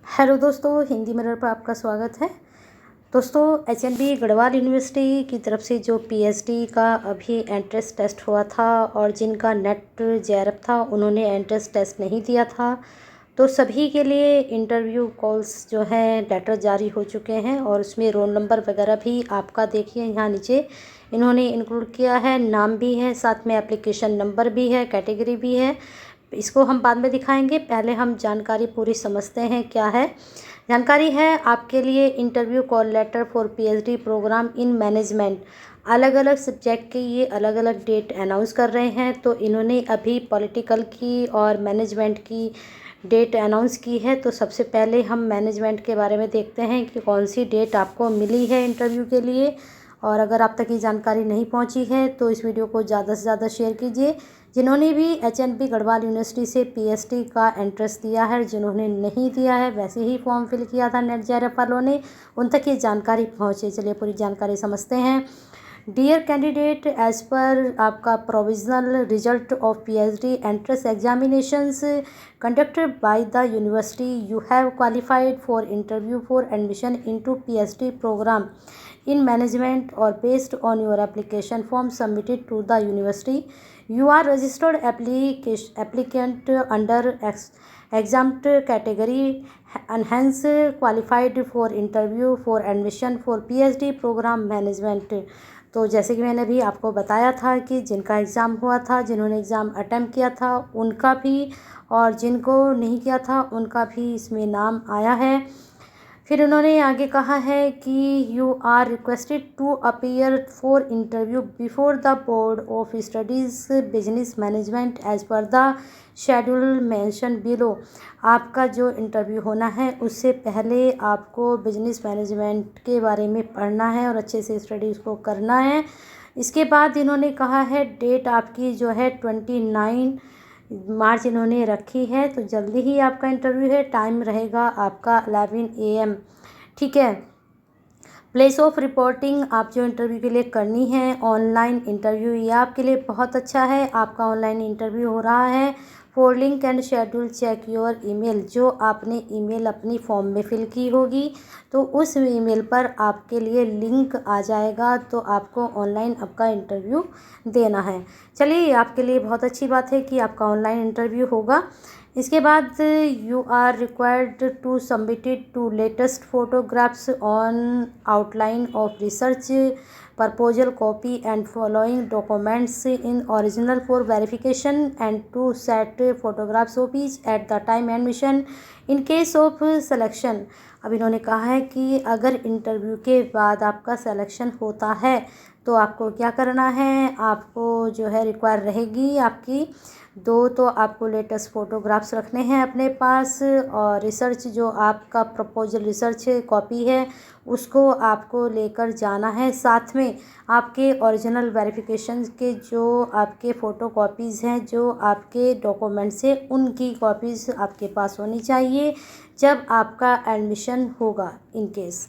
Hello दोस्तों, Hindi mirror पर आपका स्वागत है। दोस्तों, एचएनबी गढ़वाल यूनिवर्सिटी की तरफ से जो पीएचडी का अभी एंट्रेंस टेस्ट हुआ था और जिनका नेट जेआरएफ था उन्होंने एंट्रेंस टेस्ट नहीं दिया था, तो सभी के लिए इंटरव्यू कॉल्स जो हैं लेटर जारी हो चुके हैं और उसमें रोल नंबर वगैरह भी आपका देखिए यहाँ नीचे इन्होंने इंक्लूड किया है, नाम भी है, साथ में एप्लीकेशन नंबर भी है, कैटेगरी भी है। इसको हम बाद में दिखाएंगे, पहले हम जानकारी पूरी समझते हैं क्या है। जानकारी है आपके लिए interview call letter for PhD program in management. अलग अलग सब्जेक्ट के ये अलग अलग डेट अनाउंस कर रहे हैं, तो इन्होंने अभी पॉलिटिकल की और मैनेजमेंट की डेट अनाउंस की है। तो सबसे पहले हम मैनेजमेंट के बारे में देखते हैं कि कौन सी डेट आपको मिली है इंटरव्यू के लिए। और अगर आप तक ये जानकारी नहीं पहुंची है तो इस वीडियो को ज़्यादा से ज़्यादा शेयर कीजिए। जिन्होंने भी एचएनबी गढ़वाल यूनिवर्सिटी से पीएचडी का एंट्रेंस दिया है, जिन्होंने नहीं दिया है वैसे ही फॉर्म फिल किया था नेट जेआरएफ वालों ने, उन तक ये जानकारी पहुंचे। चलिए पूरी जानकारी समझते हैं। डियर कैंडिडेट, एज पर आपका provisional result of PhD entrance examinations conducted by the university, you have qualified for interview for admission into PhD program in management or based on your application form submitted to the university. You are registered applicant under exempt category and hence qualified for interview for admission for PhD program management. तो जैसे कि मैंने भी आपको बताया था कि जिनका एग्ज़ाम हुआ था, जिन्होंने एग्ज़ाम अटैम्प्ट किया था उनका भी और जिनको नहीं किया था उनका भी इसमें नाम आया है। फिर उन्होंने आगे कहा है कि you are requested to appear for interview before the board of studies business management as per the schedule mention below. आपका जो इंटरव्यू होना है उससे पहले आपको बिजनेस मैनेजमेंट के बारे में पढ़ना है और अच्छे से स्टडी उसको करना है। इसके बाद इन्होंने कहा है डेट आपकी जो है 29 मार्च इन्होंने रखी है, तो जल्दी ही आपका इंटरव्यू है। टाइम रहेगा आपका 11 AM। ठीक है। प्लेस ऑफ रिपोर्टिंग आप जो इंटरव्यू के लिए करनी है ऑनलाइन इंटरव्यू, ये आपके लिए बहुत अच्छा है। आपका ऑनलाइन इंटरव्यू हो रहा है। For link and schedule check your email. जो आपने ईमेल अपनी फॉर्म में फिल की होगी तो उस ईमेल पर आपके लिए लिंक आ जाएगा, तो आपको ऑनलाइन आपका इंटरव्यू देना है। चलिए, आपके लिए बहुत अच्छी बात है कि आपका ऑनलाइन इंटरव्यू होगा। इसके बाद you are required to submitted two latest photographs on outline of research proposal copy and following documents in original for verification and to set photographs copies at the time admission in case of selection। अब इन्होंने कहा है कि अगर interview के बाद आपका selection होता है तो आपको क्या करना है, आपको जो है रिक्वायर रहेगी आपकी तो आपको लेटेस्ट फ़ोटोग्राफ्स रखने हैं अपने पास, और रिसर्च जो आपका प्रपोजल रिसर्च कॉपी है उसको आपको लेकर जाना है। साथ में आपके ओरिजिनल वेरिफिकेशन के जो आपके फ़ोटो कॉपीज़ हैं, जो आपके डॉक्यूमेंट्स हैं, उनकी कॉपीज़ आपके पास होनी चाहिए जब आपका एडमिशन होगा इन केस।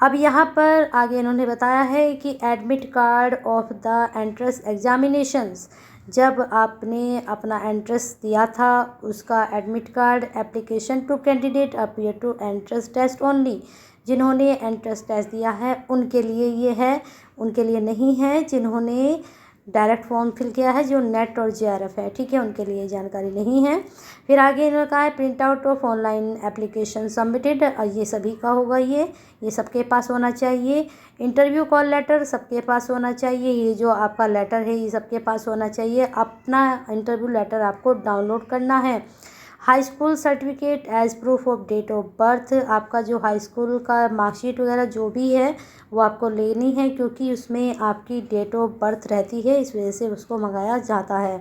अब यहाँ पर आगे इन्होंने बताया है कि admit card of the entrance examinations, जब आपने अपना एंट्रेंस दिया था उसका admit card application to candidate appear to entrance test only. जिन्होंने एंट्रेंस टेस्ट दिया है उनके लिए ये है, उनके लिए नहीं है जिन्होंने डायरेक्ट फॉर्म फिल किया है जो नेट और जेआरएफ है। ठीक है, उनके लिए जानकारी नहीं है। फिर आगे इन्होंने कहा है print out of online application submitted, ये सभी का होगा, ये सबके पास होना चाहिए। इंटरव्यू कॉल लेटर सबके पास होना चाहिए, ये जो आपका लेटर है ये सबके पास होना चाहिए। अपना इंटरव्यू लेटर आपको डाउनलोड करना है। High school certificate as proof of date of birth, आपका जो हाई स्कूल का मार्कशीट वगैरह जो भी है वो आपको लेनी है, क्योंकि उसमें आपकी डेट ऑफ बर्थ रहती है, इस वजह से उसको मंगाया जाता है।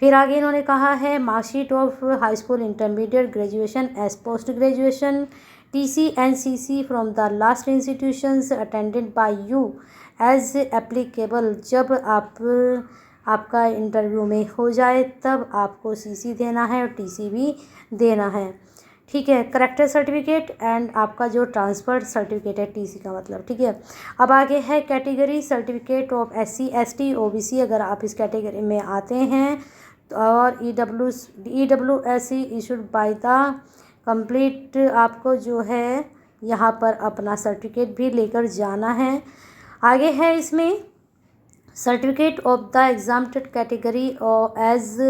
फिर आगे इन्होंने कहा है marksheet of high school intermediate graduation as post graduation, TC and CC from the last institutions attended by you as applicable. जब आपका इंटरव्यू में हो जाए तब आपको CC देना है और TC भी देना है। ठीक है। करेक्टर सर्टिफिकेट एंड आपका जो ट्रांसफ़र सर्टिफिकेट है TC का मतलब। ठीक है। अब आगे है category certificate of SC ST OBC, अगर आप इस कैटेगरी में आते हैं और EWS issued by the complete आपको जो है यहाँ पर अपना सर्टिफिकेट भी लेकर जाना है। आगे है इसमें certificate of the exempted category और एज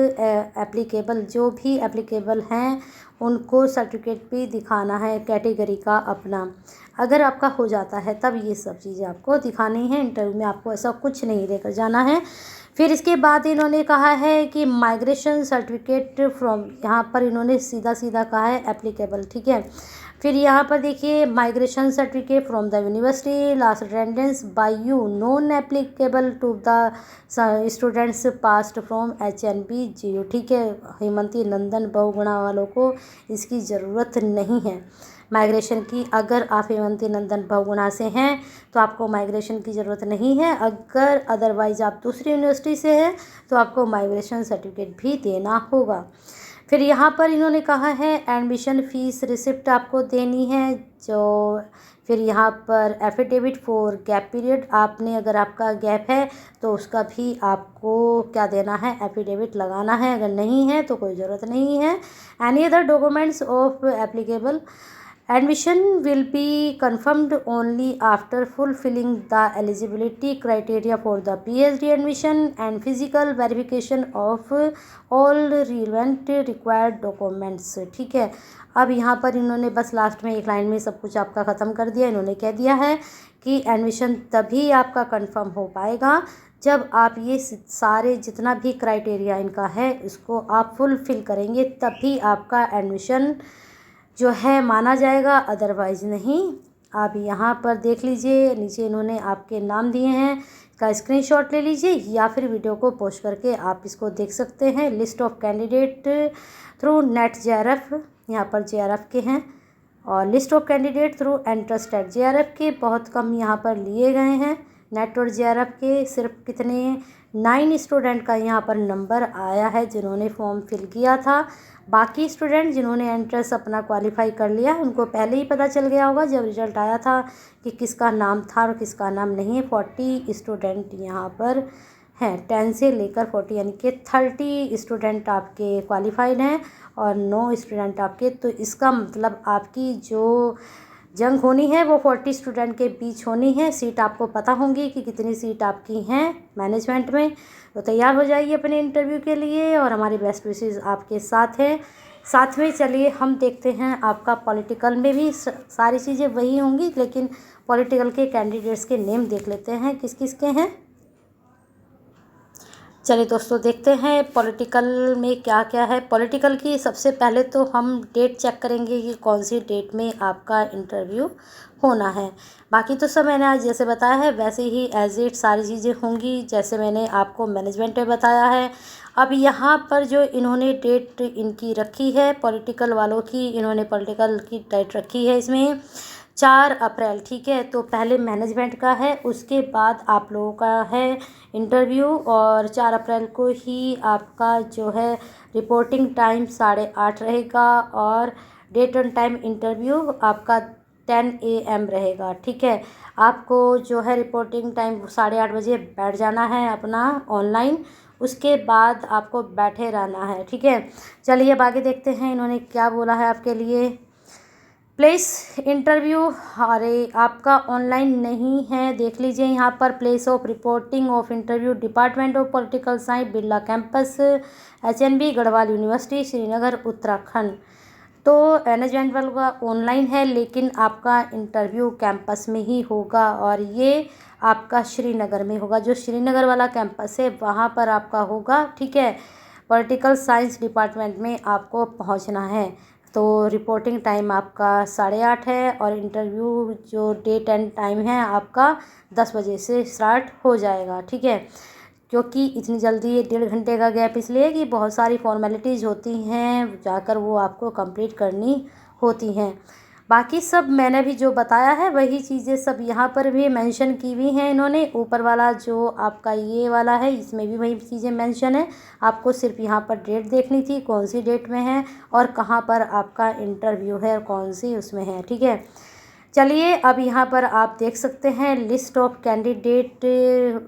एप्लीकेबल, जो भी एप्लीकेबल हैं उनको सर्टिफिकेट भी दिखाना है कैटेगरी का अपना। अगर आपका हो जाता है तब ये सब चीज़ें आपको दिखानी है। इंटरव्यू में आपको ऐसा कुछ नहीं लेकर जाना है। फिर इसके बाद इन्होंने कहा है कि माइग्रेशन सर्टिफिकेट फ्रॉम, यहाँ पर इन्होंने सीधा सीधा कहा है एप्लीकेबल, ठीक है। फिर यहाँ पर देखिए migration certificate from the university last attendance by you non applicable to the students passed from HNB GU, ठीक है। हेमंती नंदन बहुगुणा वालों को इसकी ज़रूरत नहीं है माइग्रेशन की। अगर आप हेमंती नंदन बहुगुणा से हैं तो आपको माइग्रेशन की ज़रूरत नहीं है। अगर अदरवाइज़ आप दूसरी यूनिवर्सिटी से हैं तो आपको माइग्रेशन सर्टिफिकेट भी देना होगा। फिर यहाँ पर इन्होंने कहा है एडमिशन फ़ीस रिसिप्ट आपको देनी है जो। फिर यहाँ पर एफिडेविट फॉर गैप पीरियड, आपने अगर आपका गैप है तो उसका भी आपको क्या देना है, एफिडेविट लगाना है। अगर नहीं है तो कोई ज़रूरत नहीं है। Any other documents of applicable admission will be confirmed only after fulfilling the eligibility criteria for the PhD admission and physical verification of all relevant required documents, ठीक है। अब यहाँ पर इन्होंने बस लास्ट में एक लाइन में सब कुछ आपका ख़त्म कर दिया। इन्होंने कह दिया है कि एडमिशन तभी आपका कंफर्म हो पाएगा जब आप ये सारे जितना भी क्राइटेरिया इनका है इसको आप फुलफ़िल करेंगे, तभी आपका एडमिशन जो है माना जाएगा, अदरवाइज़ नहीं। आप यहाँ पर देख लीजिए, नीचे इन्होंने आपके नाम दिए हैं, इसका स्क्रीनशॉट ले लीजिए या फिर वीडियो को पोस्ट करके आप इसको देख सकते हैं। List of candidate through NET JRF, यहाँ पर JRF के हैं, और list of candidate through entrance test JRF के बहुत कम यहाँ पर लिए गए हैं। नेट और JRF के सिर्फ कितने 9 स्टूडेंट का यहाँ पर नंबर आया है जिन्होंने फॉर्म फिल किया था। बाकी स्टूडेंट जिन्होंने एंट्रेंस अपना क्वालिफाई कर लिया उनको पहले ही पता चल गया होगा जब रिज़ल्ट आया था कि किसका नाम था और किसका नाम नहीं है। 40 स्टूडेंट यहाँ पर हैं, 10 से लेकर 40 यानी कि 30 स्टूडेंट आपके क्वालिफाइड हैं और 9 स्टूडेंट आपके। तो इसका मतलब आपकी जो जंग होनी है वो 40 स्टूडेंट के बीच होनी है। सीट आपको पता होंगी कि कितनी सीट आपकी हैं मैनेजमेंट में। तो तैयार हो जाइए अपने इंटरव्यू के लिए और हमारी बेस्ट विशेज़ आपके साथ हैं। साथ में चलिए हम देखते हैं आपका पॉलिटिकल में भी सारी चीज़ें वही होंगी, लेकिन पॉलिटिकल के कैंडिडेट्स के नेम देख लेते हैं किस किस के हैं। चलिए दोस्तों देखते हैं पॉलिटिकल में क्या क्या है। पॉलिटिकल की सबसे पहले तो हम डेट चेक करेंगे कि कौन सी डेट में आपका इंटरव्यू होना है। बाकी तो सब मैंने आज जैसे बताया है वैसे ही एज इट सारी चीज़ें होंगी जैसे मैंने आपको मैनेजमेंट में बताया है। अब यहाँ पर जो इन्होंने डेट इनकी रखी है पॉलिटिकल वालों की, इन्होंने पॉलिटिकल की डेट रखी है इसमें 4 अप्रैल, ठीक है। तो पहले मैनेजमेंट का है, उसके बाद आप लोगों का है इंटरव्यू, और 4 अप्रैल को ही आपका जो है रिपोर्टिंग टाइम 8:30 रहेगा और डेट एंड टाइम इंटरव्यू आपका 10 AM रहेगा, ठीक है। आपको जो है रिपोर्टिंग टाइम 8:30 बजे बैठ जाना है अपना ऑनलाइन, उसके बाद आपको बैठे रहना है, ठीक है। चलिए अब आगे देखते हैं इन्होंने क्या बोला है आपके लिए। प्लेस इंटरव्यू, अरे आपका ऑनलाइन नहीं है, देख लीजिए यहाँ पर। Place of reporting of interview department of political science Birla campus HNB Garhwal university Srinagar Uttarakhand. तो मैनेजमेंट वालों का ऑनलाइन है लेकिन आपका इंटरव्यू कैंपस में ही होगा और ये आपका श्रीनगर में होगा। जो श्रीनगर वाला कैंपस है वहाँ पर आपका होगा, ठीक है। पॉलिटिकल साइंस डिपार्टमेंट में आपको पहुँचना है। तो रिपोर्टिंग टाइम आपका 8:30 है और इंटरव्यू जो डेट एंड टाइम है आपका 10 बजे से स्टार्ट हो जाएगा, ठीक है। क्योंकि इतनी जल्दी ये 1.5 घंटे का गैप इसलिए कि बहुत सारी फॉर्मेलिटीज़ होती हैं जाकर वो आपको कंप्लीट करनी होती हैं। बाकी सब मैंने भी जो बताया है वही चीज़ें सब यहाँ पर भी मेंशन की हुई हैं इन्होंने। ऊपर वाला जो आपका ये वाला है इसमें भी वही चीज़ें मेंशन है। आपको सिर्फ यहाँ पर डेट देखनी थी कौन सी डेट में है और कहाँ पर आपका इंटरव्यू है और कौन सी उसमें है, ठीक है। चलिए अब यहाँ पर आप देख सकते हैं list of candidate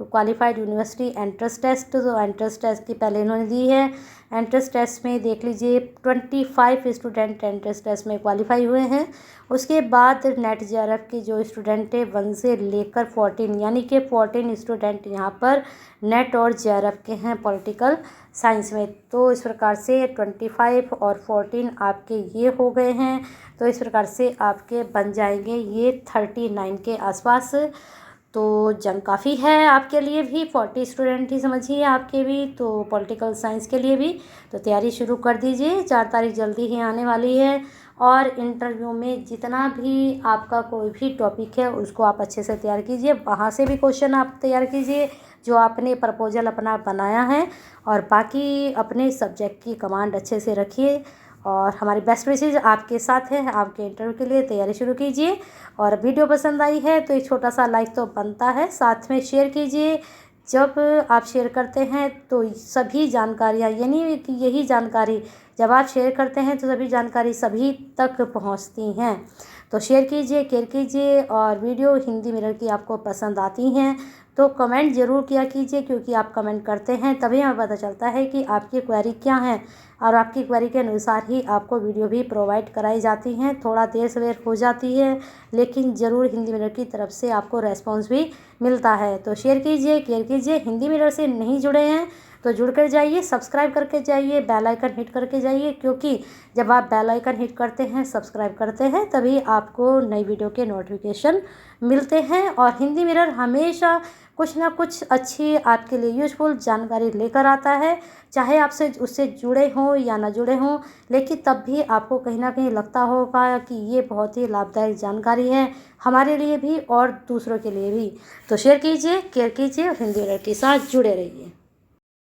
qualified university entrance test. तो एंट्रेंस टेस्ट की पहले इन्होंने दी है एंट्रेंस टेस्ट में देख लीजिए 25 स्टूडेंट एंट्रेंस टेस्ट में क्वालिफाई हुए हैं। उसके बाद नेट जेआरएफ के जो स्टूडेंट है 1 से लेकर 14 यानी कि 14 स्टूडेंट यहाँ पर नेट और जेआरएफ के हैं पॉलिटिकल साइंस में। तो इस प्रकार से 25 और 14 आपके ये हो गए हैं। तो इस प्रकार से आपके बन जाएंगे ये 39 के आसपास। तो जंग काफ़ी है आपके लिए भी, 40 स्टूडेंट ही समझिए आपके भी, तो पॉलिटिकल साइंस के लिए भी। तो तैयारी शुरू कर दीजिए, 4 तारीख जल्दी ही आने वाली है। और इंटरव्यू में जितना भी आपका कोई भी टॉपिक है उसको आप अच्छे से तैयार कीजिए, वहाँ से भी क्वेश्चन आप तैयार कीजिए जो आपने प्रपोजल अपना बनाया है। और बाकी अपने सब्जेक्ट की कमांड अच्छे से रखिए। और हमारी बेस्ट विशेज़ आपके साथ है, आपके इंटरव्यू के लिए तैयारी शुरू कीजिए। और वीडियो पसंद आई है तो एक छोटा सा लाइक तो बनता है, साथ में शेयर कीजिए। जब आप शेयर करते हैं तो सभी जानकारियाँ, यानी कि यही जानकारी जब आप शेयर करते हैं तो सभी जानकारी सभी तक पहुंचती हैं। तो शेयर कीजिए, केयर कीजिए। और वीडियो हिंदी मिरर की आपको पसंद आती हैं तो कमेंट ज़रूर किया कीजिए, क्योंकि आप कमेंट करते हैं तभी हमें पता चलता है कि आपकी क्वेरी क्या है। और आपकी क्वेरी के अनुसार ही आपको वीडियो भी प्रोवाइड कराई जाती हैं। थोड़ा देर सवेर हो जाती है लेकिन ज़रूर हिंदी मिरर की तरफ से आपको रेस्पॉन्स भी मिलता है। तो शेयर कीजिए, केयर कीजिए। हिंदी मिरर से नहीं जुड़े हैं तो जुड़ कर जाइए, सब्सक्राइब करके जाइए, बेल आइकन हिट करके जाइए, क्योंकि जब आप बेल आइकन हिट करते हैं, सब्सक्राइब करते हैं, तभी आपको नई वीडियो के नोटिफिकेशन मिलते हैं। और हिंदी मिरर हमेशा कुछ ना कुछ अच्छी आपके लिए यूज़फुल जानकारी लेकर आता है, चाहे आपसे उससे जुड़े हों या ना जुड़े हों, लेकिन तब भी आपको कहीं ना कहीं लगता होगा कि ये बहुत ही लाभदायक जानकारी है हमारे लिए भी और दूसरों के लिए भी। तो शेयर कीजिए, केयर कीजिए और हिंदी मिरर के साथ जुड़े रहिए।